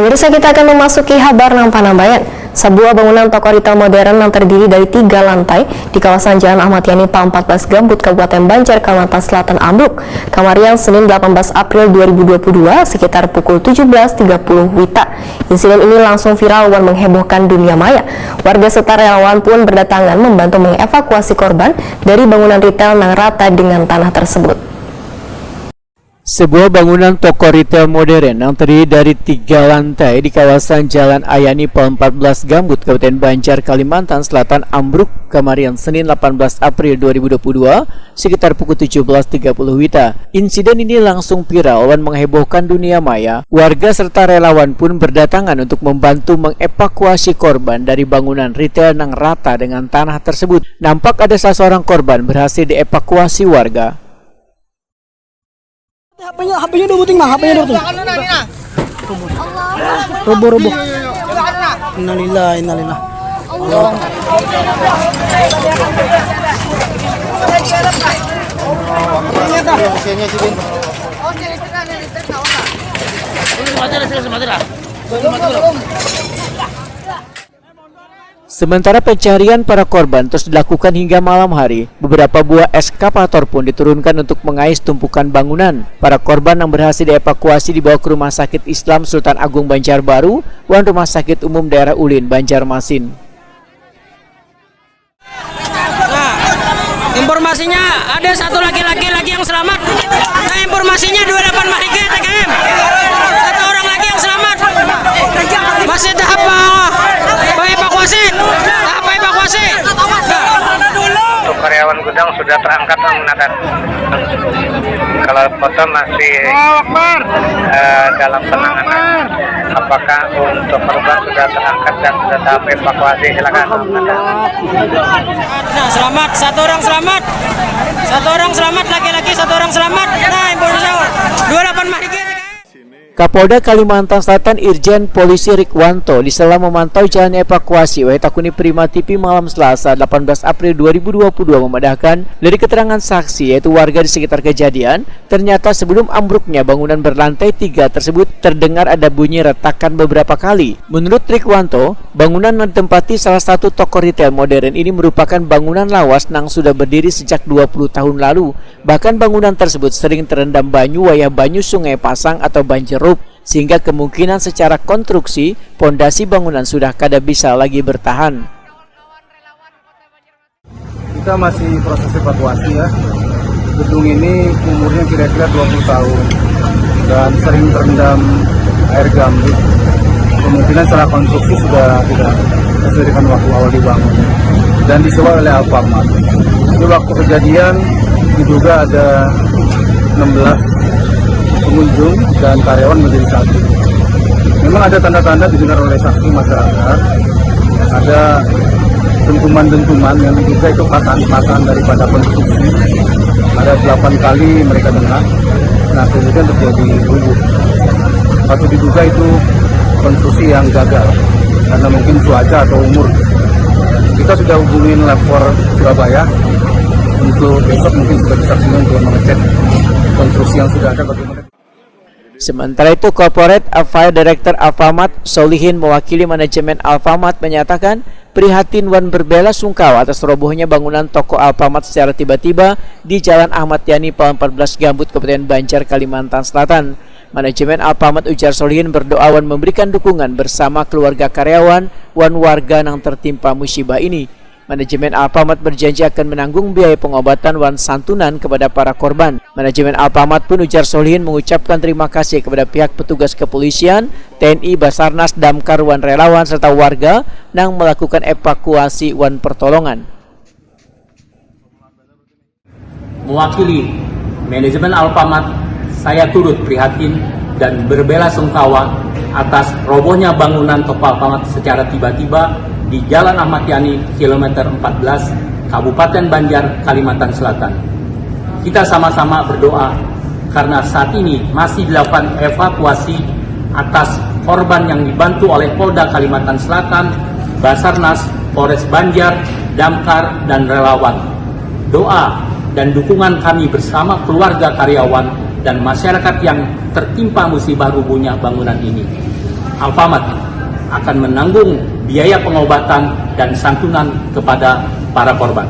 Pemirsa, kita akan memasuki Habar Nang Panambayan. Sebuah bangunan toko retail modern yang terdiri dari 3 lantai di kawasan Jalan Ahmad Yani Pal 14 Gambut, Kabupaten Banjar, Kalimantan Selatan ambruk Kamarian Senin 18 April 2022 sekitar pukul 17.30 WITA. Insiden ini langsung viral dan menghebohkan dunia maya. Warga serta relawan pun berdatangan membantu mengevakuasi korban dari bangunan retail yang rata dengan tanah tersebut. Sebuah bangunan toko retail modern yang terdiri dari 3 lantai di kawasan Jalan Ayani Pal 14 Gambut, Kabupaten Banjar, Kalimantan Selatan ambruk Kamarian Senin 18 April 2022 sekitar pukul 17.30 WITA. Insiden ini langsung viral dan menghebohkan dunia maya. Warga serta relawan pun berdatangan untuk membantu mengevakuasi korban dari bangunan retail yang rata dengan tanah tersebut. Nampak ada salah seorang korban berhasil dievakuasi warga. HP-nya udah buting mah, HP-nya udah buting. Roboh. Innalillah. Allah. Sementara pencarian para korban terus dilakukan hingga malam hari, beberapa buah eskavator pun diturunkan untuk mengais tumpukan bangunan. Para korban yang berhasil dievakuasi dibawa ke Rumah Sakit Islam Sultan Agung Banjarbaru dan Rumah Sakit Umum Daerah Ulin, Banjarmasin. Nah, informasinya ada satu laki-laki yang selamat. Nah, informasinya 28 Mahige TKM. Satu orang lagi yang selamat. Masih tahap evakuasi. Untuk karyawan gudang sudah terangkat menggunakan. Kalau foto masih dalam penanganan. Apakah untuk korban sudah terangkat dan sudah tahap evakuasi? Silakan. Nah, selamat, satu orang selamat laki-laki, satu orang selamat. Nah, informasi 28 Mahige. Kapolda Kalimantan Selatan Irjen Polisi Rikwanto di sela memantau jalan evakuasi Waitakuni Prima TV malam Selasa 18 April 2022 memandahkan dari keterangan saksi yaitu warga di sekitar kejadian, ternyata sebelum ambruknya bangunan berlantai 3 tersebut terdengar ada bunyi retakan beberapa kali. Menurut Rikwanto, bangunan yang ditempati salah satu toko retail modern ini merupakan bangunan lawas yang sudah berdiri sejak 20 tahun lalu. Bahkan bangunan tersebut sering terendam banyu wayah banyu Sungai Pasang atau banjirop, sehingga kemungkinan secara konstruksi pondasi bangunan sudah kada bisa lagi bertahan. Kita masih proses evakuasi ya. Gedung ini umurnya kira-kira 20 tahun dan sering terendam air gambut. Kemungkinan secara konstruksi sudah tidak sesuai dengan waktu awal dibangun dan disewa oleh Alfamart. Di waktu kejadian diduga ada 16 pengunjung dan karyawan menjadi 1. Memang ada tanda-tanda didengar oleh saksi masyarakat, ada dentuman-dentuman yang diduga itu patahan-patahan daripada konstruksi. Ada 8 kali mereka dengar, nah kemudian terjadi rubuh. Satu diduga itu konstruksi yang gagal karena mungkin cuaca atau umur. Kita sudah hubungin lapor Surabaya untuk besok mungkin sudah bisa untuk mengecek konstruksi yang sudah ada bagaimana. Sementara itu, Corporate Affairs Director Alfamart Solihin mewakili manajemen Alfamart menyatakan prihatin wan berbela sungkawa atas robohnya bangunan toko Alfamart secara tiba-tiba di Jalan Ahmad Yani Pal 14 Gambut, Kabupaten Banjar, Kalimantan Selatan. Manajemen Alfamart ujar Solihin berdoa wan memberikan dukungan bersama keluarga karyawan wan warga yang tertimpa musibah ini. Manajemen Alfamart berjanji akan menanggung biaya pengobatan wan santunan kepada para korban. Manajemen Alfamart pun ujar Solihin mengucapkan terima kasih kepada pihak petugas kepolisian, TNI, Basarnas, Damkar, wan relawan serta warga yang melakukan evakuasi wan pertolongan. Mewakili manajemen Alfamart, saya turut prihatin dan berbela-sungkawa atas robohnya bangunan toko Alfamart secara tiba-tiba di Jalan Ahmad Yani kilometer 14 Kabupaten Banjar, Kalimantan Selatan. Kita sama-sama berdoa karena saat ini masih dilakukan evakuasi atas korban yang dibantu oleh Polda Kalimantan Selatan, Basarnas, Polres Banjar, Damkar, dan relawan. Doa dan dukungan kami bersama keluarga karyawan dan masyarakat yang tertimpa musibah rubuhnya bangunan ini. Alfamart akan menanggung biaya pengobatan dan santunan kepada para korban.